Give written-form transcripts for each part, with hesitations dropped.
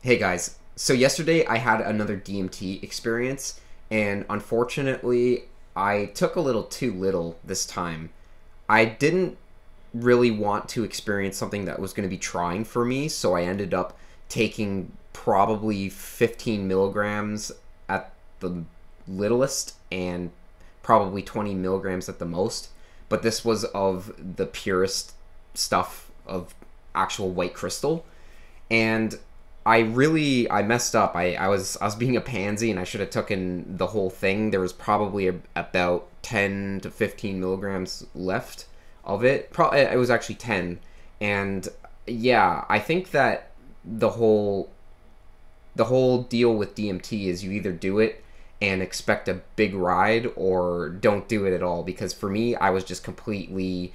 Hey guys, so yesterday I had another DMT experience, and unfortunately, I took a little too little this time. I didn't really want to experience something that was going to be trying for me, so I ended up taking probably 15 milligrams at the littlest and probably 20 milligrams at the most. But this was of the purest stuff of actual white crystal, and I messed up. I was being a pansy and I should have taken the whole thing. There was probably about 10 to 15 milligrams left of it. Probably it was actually 10. And yeah, I think that the whole the whole deal with DMT is you either do it and expect a big ride or don't do it at all, because for me I was just completely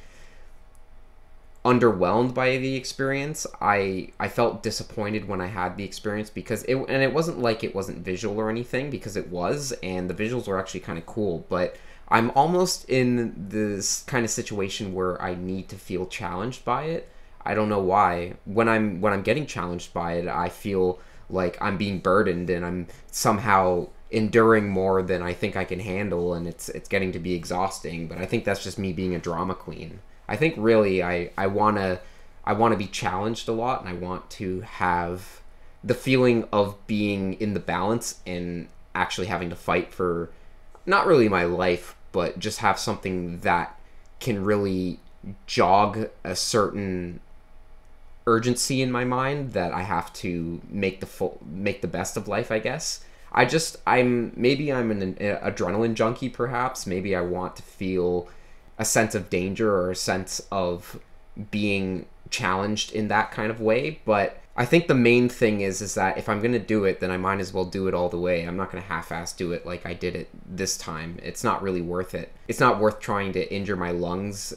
underwhelmed by the experience. I felt disappointed when I had the experience because it wasn't like it wasn't visual or anything, because it was, and the visuals were actually kind of cool, but I'm almost in this kind of situation where I need to feel challenged by it. I don't know why. When I'm getting challenged by it, I feel like I'm being burdened and I'm somehow enduring more than I think I can handle, and it's getting to be exhausting. But I think that's just me being a drama queen. I think really I want to be challenged a lot, and I want to have the feeling of being in the balance and actually having to fight for not really my life, but just have something that can really jog a certain urgency in my mind that I have to make the best of life, I guess. I'm an adrenaline junkie, perhaps. Maybe I want to feel a sense of danger or a sense of being challenged in that kind of way. But I think the main thing is that if I'm gonna do it, then I might as well do it all the way. I'm not gonna half-ass do it like I did it this time. It's not really worth it. It's not worth trying to injure my lungs.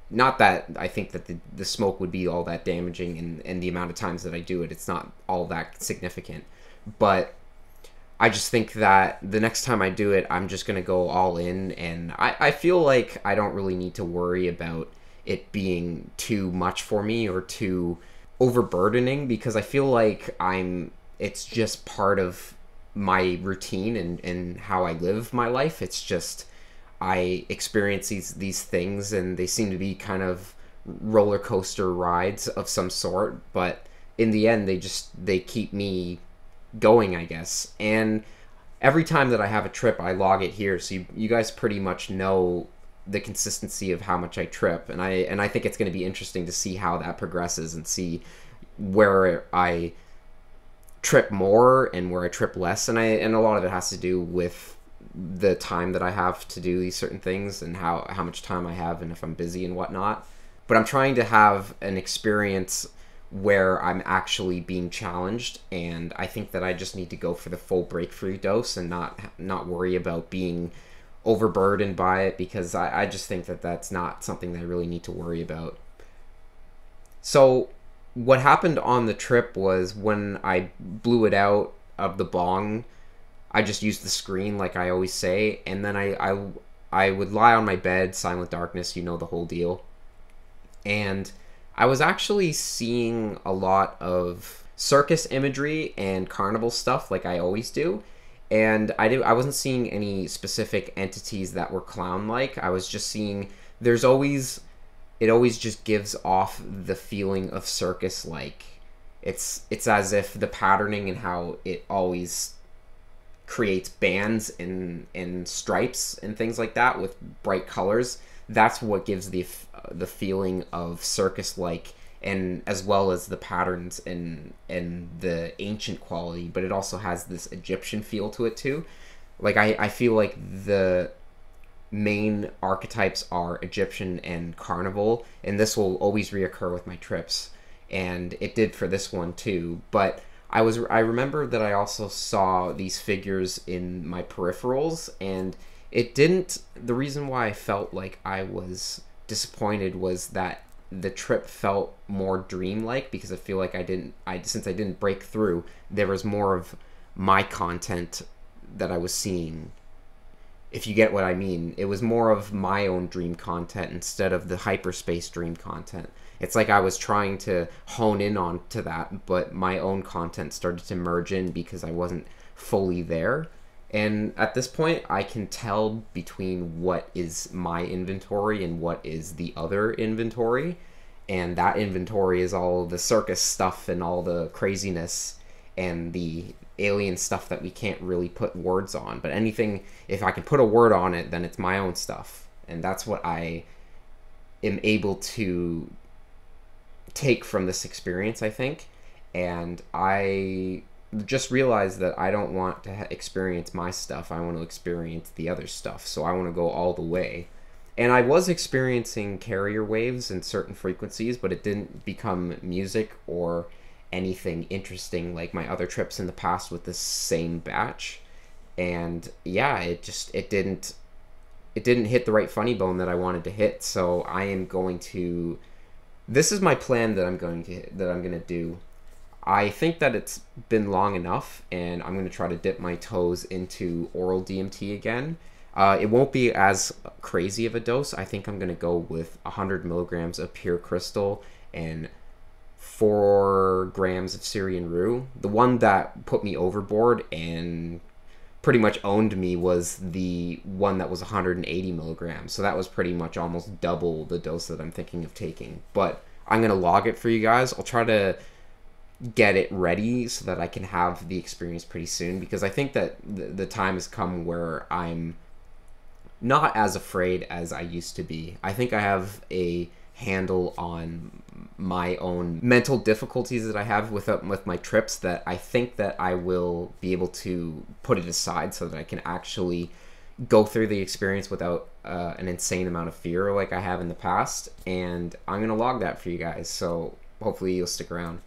Not that I think that the smoke would be all that damaging, and the amount of times that I do it, it's not all that significant. But I just think that the next time I do it, I'm just going to go all in. And I feel like I don't really need to worry about it being too much for me or too overburdening, because I feel like it's just part of my routine and how I live my life. It's just, I experience these things, and they seem to be kind of roller coaster rides of some sort. But in the end, they keep me going, I guess. And every time that I have a trip, I log it here, so you guys pretty much know the consistency of how much I trip, and I think it's going to be interesting to see how that progresses and see where I trip more and where I trip less, and a lot of it has to do with the time that I have to do these certain things and how much time I have and if I'm busy and whatnot. But I'm trying to have an experience where I'm actually being challenged, and I think that I just need to go for the full breakthrough dose and not worry about being overburdened by it, because I just think that that's not something that I really need to worry about. So what happened on the trip was, when I blew it out of the bong, I just used the screen like I always say, and then I would lie on my bed, silent darkness, you know the whole deal. And I was actually seeing a lot of circus imagery and carnival stuff like I always do. And I wasn't seeing any specific entities that were clown-like. I was just seeing, it always just gives off the feeling of circus-like. It's as if the patterning and how it always creates bands and stripes and things like that with bright colors. That's what gives the feeling of circus like, and as well as the patterns and the ancient quality, but it also has this Egyptian feel to it too. Like I feel like the main archetypes are Egyptian and carnival, and this will always reoccur with my trips, and it did for this one too. But I remember that I also saw these figures in my peripherals, and it didn't the reason why I felt like I was disappointed was that the trip felt more dreamlike, because I feel like since I didn't break through, there was more of my content that I was seeing. If you get what I mean, it was more of my own dream content instead of the hyperspace dream content. it's like I was trying to hone in on to that, but my own content started to merge in because I wasn't fully there. And at this point, I can tell between what is my inventory and what is the other inventory. And that inventory is all the circus stuff and all the craziness and the alien stuff that we can't really put words on. But anything, if I can put a word on it, then it's my own stuff. And that's what I am able to take from this experience, I think. And I just realized that I don't want to experience my stuff. I want to experience the other stuff. So I want to go all the way. And I was experiencing carrier waves in certain frequencies, but it didn't become music or anything interesting like my other trips in the past with this same batch. And yeah, it didn't hit the right funny bone that I wanted to hit. So I am going to, this is my plan that I'm going to do. I think that it's been long enough, and I'm going to try to dip my toes into oral DMT again. It won't be as crazy of a dose. I think I'm going to go with 100 milligrams of pure crystal and 4 grams of Syrian rue. The one that put me overboard and pretty much owned me was the one that was 180 milligrams. So that was pretty much almost double the dose that I'm thinking of taking. But I'm going to log it for you guys. I'll try to get it ready so that I can have the experience pretty soon, because I think that the time has come where I'm not as afraid as I used to be. I think I have a handle on my own mental difficulties that I have with my trips, that I think that I will be able to put it aside so that I can actually go through the experience without an insane amount of fear like I have in the past. And I'm going to log that for you guys, so hopefully you'll stick around.